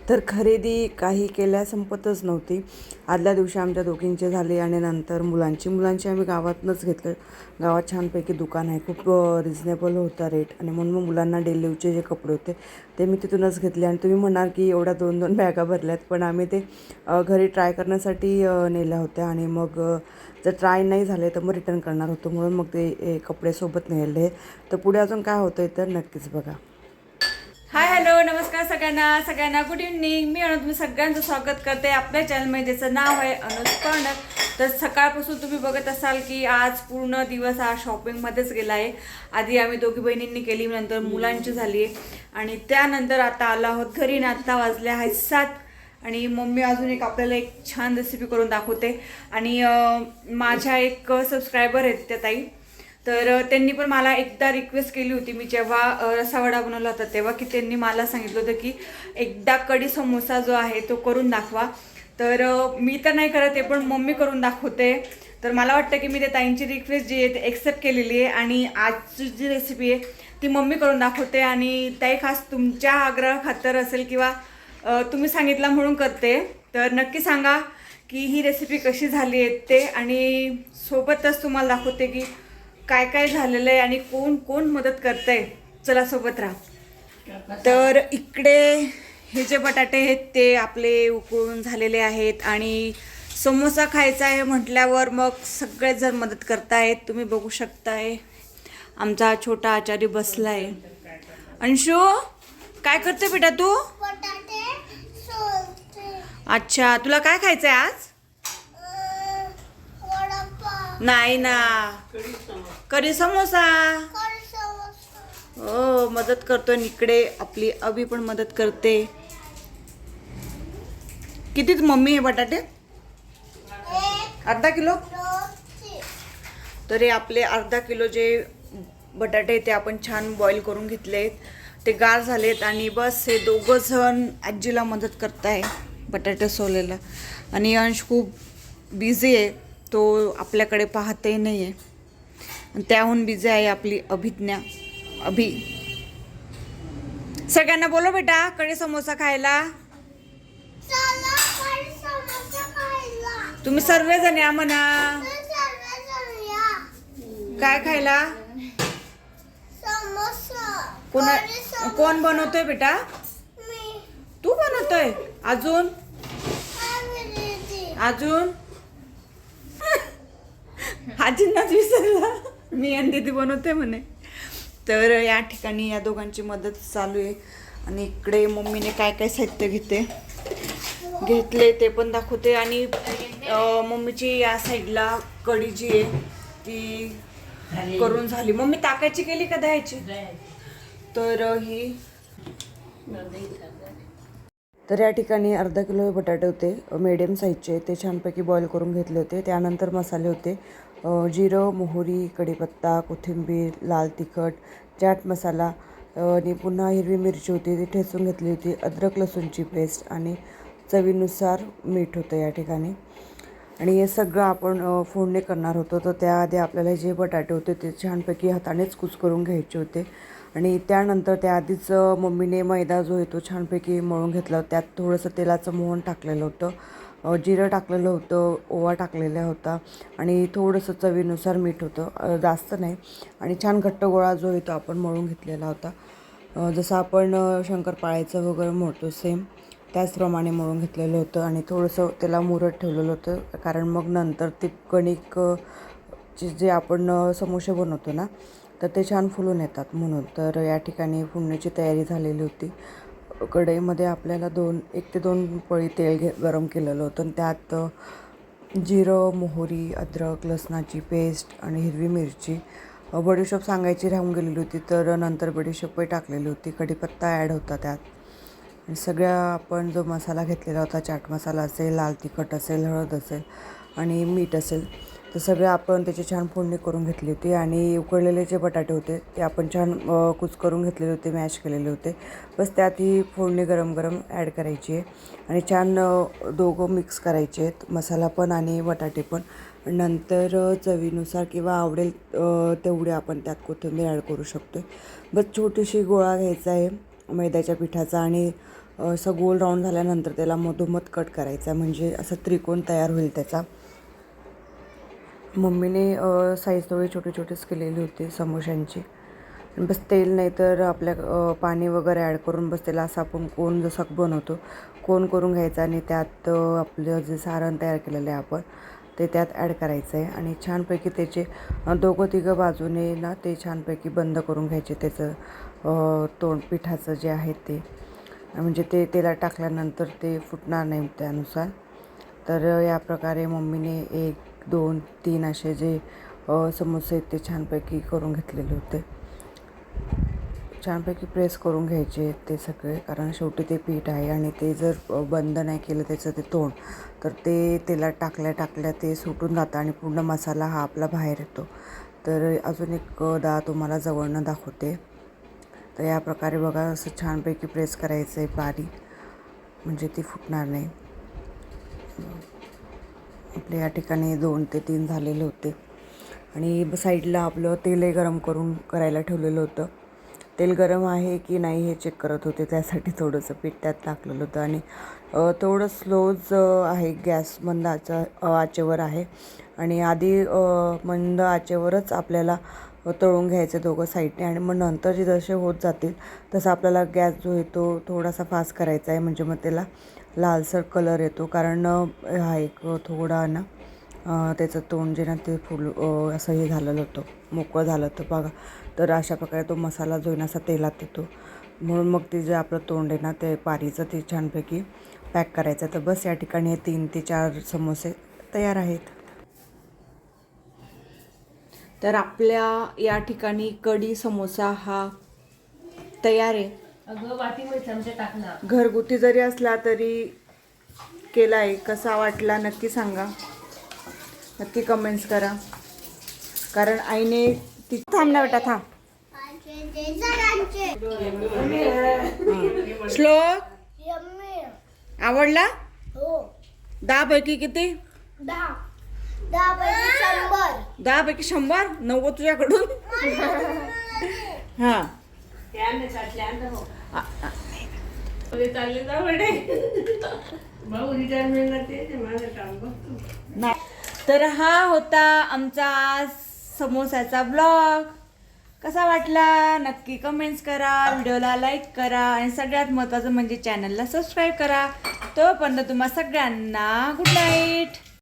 तर खरेदी काही केल्या संपतच नव्हती. आदल्या दिवशी आमच्या दोघींचे झाले आणि नंतर मुलांची आम्ही गावातनंच घेतलं. गावात छानपैकी दुकान आहे, खूप रिजनेबल होता रेट आणि म्हणून मग मुलांना डेली यूजचे जे कपडे होते ते मी तिथूनच घेतले. आणि तुम्ही म्हणाल की एवढ्या 2-2 बॅगा भरल्यात, पण आम्ही ते घरी ट्राय करण्यासाठी नेल्या होत्या आणि मग जर ट्राय नाही झाले तर मग रिटर्न करणार होतो, म्हणून मग ते कपडे सोबत नेले. तर पुढे अजून काय होतं आहे तर नक्कीच बघा. हाय हॅलो नमस्कार सगळ्यांना गुड इव्हनिंग. मी तुम्ही सगळ्यांचं स्वागत करते आपल्या चॅनलमध्ये, ज्याचं नाव आहे अनुज कॉर्नर. तर सकाळपासून तुम्ही बघत असाल की आज पूर्ण दिवस हा शॉपिंगमध्येच गेला आहे. आधी आम्ही दोघी बहिणींनी केली, नंतर मुलांची झाली आणि त्यानंतर आता आलो आहोत घरी. आता वाजले आहेत 7 आणि मम्मी अजून आपल्याला एक छान रेसिपी करून दाखवते. आणि माझ्या एक सबस्क्रायबर आहेत त्या ताई, तर त्यांनी पण मला एकदा रिक्वेस्ट केली होती. मी जेव्हा रसावडा बनवला होता तेव्हा की त्यांनी मला सांगितलं होतं की एकदा कढी समोसा जो आहे तो करून दाखवा. तर मी तर नाही करत, ते पण मम्मी करून दाखवते. तर मला वाटतं की मी त्या ताईंची रिक्वेस्ट जी आहे ती एक्सेप्ट केलेली आहे आणि आजची जी रेसिपी आहे ती मम्मी करून दाखवते. आणि ताई खास तुमच्या आग्रह खातर असेल किंवा तुम्ही सांगितलं म्हणून करते. तर नक्की सांगा की ही रेसिपी कशी झाली आहे ते, आणि सोबतच तुम्हाला दाखवते की काय काय झालेलं आहे आणि कोण कोण मदत करतंय. चला सोबत राहा. तर इकडे हे जे बटाटे आहेत ते आपले उकळून झालेले आहेत आणि समोसा खायचा आहे म्हटल्यावर मग सगळेच जण मदत करतायत. तुम्ही बघू शकताय आमचा छोटा आचारी बसलाय. अंशू काय करते बेटा तू? अच्छा, तुला काय खायचंय आज? नाही ना, कढी समोसा. हो, मदत करतोय. इकडे आपली अभि पण मदत करते. कितीच मम्मी हे बटाटे? अर्धा किलो. तर हे आपले अर्धा किलो जे बटाटे ते आपण छान बॉईल करून घेतलेत, ते गार झालेत आणि बस हे दोघं जण आजीला मदत करताय बटाटे सोलायला. आणि अंश खूप बिझी आहे, तो आपल्याकडे पाहतही नाही आहे. त्याहून बिझी आहे आपली अभिज्ञा. अभि सगळ्यांना बोलो बेटा कढी समोसा खायला. तुम्ही सर्वजण या म्हणा. काय खायला? कोण बनवतोय बेटा? तू बनवतोय? अजून अजून आजींनाच विसरला, मी आणि दीदी बनवते म्हणे. तर या ठिकाणी या दोघांची मदत चालू आहे. आणि इकडे मम्मीने काय काय साहित्य घेतले ते पण दाखवते. आणि मम्मीची या साईडला कढी जी आहे ती करून झाली. मम्मी ताकाची केली का दह्याची? तर ही तर या ठिकाणी अर्धा किलो बटाटे होते मीडियम साईजचे, ते छानपैकी बॉईल करून घेतले होते. त्यानंतर मसाले होते जिरं, मोहरी, कढीपत्ता, कोथिंबीर, लाल तिखट, चाट मसाला आणि पुन्हा हिरवी मिरची होती ती ठेचून घेतली होती, अद्रक लसूणची पेस्ट आणि चवीनुसार मीठ होतं या ठिकाणी. आणि हे सगळं आपण फोडणी करणार होतो. तर त्याआधी आपल्याला जे बटाटे होते ते छानपैकी हातानेच कुस्करून घ्यायचे होते. आणि त्यानंतर त्याआधीच मम्मीने मैदा जो आहे तो छानपैकी मळून घेतला. त्यात थोडंसं तेलाचं मोहन टाकलेलं होतं, जिरं टाकलेलं होतं, ओवा टाकलेला होता आणि थोडंसं चवीनुसार मीठ होतं, जास्त नाही. आणि छान घट्ट गोळा जो आहे तो आपण मळून घेतलेला होता, जसं आपण शंकरपाळ्याचं वगैरे मळतो सेम त्याचप्रमाणे मळून घेतलेलं होतं आणि थोडंसं त्याला मुरत ठेवलेलं होतं, कारण मग नंतर ते कणिक जे आपण समोसे बनवतो ना, तर ते छान फुलून येतात म्हणून. तर या ठिकाणी फुलण्याची तयारी झालेली होती. कढईमध्ये आपल्याला 1 ते 2 पळी तेल गरम केलेलं होतं आणि त्यात जिरं, मोहरी, अद्रक, लसणाची पेस्ट आणि हिरवी मिरची, बडीशेप सांगायची राहून गेलेली होती, तर नंतर बडीशेपही टाकलेली होती. कढीपत्ता ॲड होता त्यात. आणि सगळ्या आपण जो मसाला घेतलेला होता, चाट मसाला असेल, लाल तिखट असेल, हळद असेल आणि मीठ असेल, तर सगळं आपण त्याची छान फोडणी करून घेतली होती. आणि उकडलेले जे बटाटे होते ते आपण छान कुस्करून घेतलेले होते, मॅश केलेले होते. बस त्यात ही फोडणी गरम गरम ॲड करायची आहे आणि छान दोघं मिक्स करायचे आहेत, मसाला पण आणि बटाटे पण. नंतर चवीनुसार किंवा आवडेल तेवढे आपण त्यात कोथिंबीर ॲड करू शकतो. बस छोटीशी गोळा घ्यायचा आहे मैद्याच्या पिठाचा आणि असं गोल राऊंड झाल्यानंतर त्याला मधोमध कट करायचा, म्हणजे असं त्रिकोण तयार होईल त्याचा. मम्मीने साईज थोडी छोटी छोटीच केलेली होती समोश्यांची. बस तेल नाही तर आपल्या पाणी वगैरे ॲड करून बस त्याला असं आपण कोन जसा बनवतो कोन करून घ्यायचा आणि त्यात आपलं जे सारण तयार केलेलं आहे आपण ते त्यात ॲड करायचं आहे आणि छानपैकी त्याचे दोघं बाजूने ना ते छानपैकी बंद करून घ्यायचे. त्याचं तोंड पिठाचं जे आहे ते, म्हणजे ते तेलात टाकल्यानंतर ते फुटणार नाही त्यानुसार. तर या प्रकारे मम्मीने 1, 2, 3 असे जे समोसे ते छानपैकी करून घेतलेले होते. छानपैकी प्रेस करून घ्यायचे ते सगळे, कारण शेवटी ते पीठ आहे आणि ते जर बंद नाही केलं त्याचं ते तोंड, तर ते तेलात टाकल्या ते सुटून जातं आणि पूर्ण मसाला हा आपला बाहेर येतो. तर अजून एक तुम्हाला जवळनं दाखवते. तर या प्रकारे बघा असं छानपैकी प्रेस करायचं आहे बारीक, म्हणजे ती फुटणार नाही. आपल्या या ठिकाणी 2 ते 3 झालेले होते आणि साईडला आपलं तेलही गरम करायला ठेवलेलं होतं. तेल गरम आहे की नाही हे चेक करत होते, त्यासाठी थोडंसं पीठ त्यात टाकलेलं होतं आणि थोडं स्लोच आहे, गॅस मंद आचेवर आहे आणि आधी मंद आचेवरच आपल्याला तळून घ्यायचे दोघं साईडने आणि मग नंतर जे जसे होत जातील तसं आपल्याला गॅस जो आहे तो थोडासा फास्ट करायचा आहे, म्हणजे मग त्याला लालसर कलर येतो. कारण हा एक थोडा ना त्याचं तोंड जे ना ते असं हे झालेलं होतं, मोकळं झालं होतं बघा. तर अशा प्रकारे तो मसाला जो आहे ना असा तेलात येतो, म्हणून मग ते जे आपलं तोंड आहे ना ते पारीचं ते छानपैकी पॅक करायचं. तर बस या ठिकाणी 3 ते 4 समोसे तयार आहेत. तर आपल्या या ठिकाणी कढी समोसा हा तयार आहे. घरगुती जरी असला तरी केला आहे. कसा वाटला नक्की सांगा, नक्की कमेंट्स करा. कारण आईने ती थांब ना बेटा थांब. श्लोक आवडला? 10 पैकी किती? 10 पैकी 100. 90 तुझ्याकडून. हा तर हा होता आमचा समोसाचा ब्लॉग. कसा वाटला नक्की कमेंट्स करा, व्हिडिओला लाईक करा आणि सगळ्यात महत्त्वाचं म्हणजे चॅनलला सबस्क्राईब करा. तोपर्यंत तुम्हा सगळ्यांना गुड नाईट.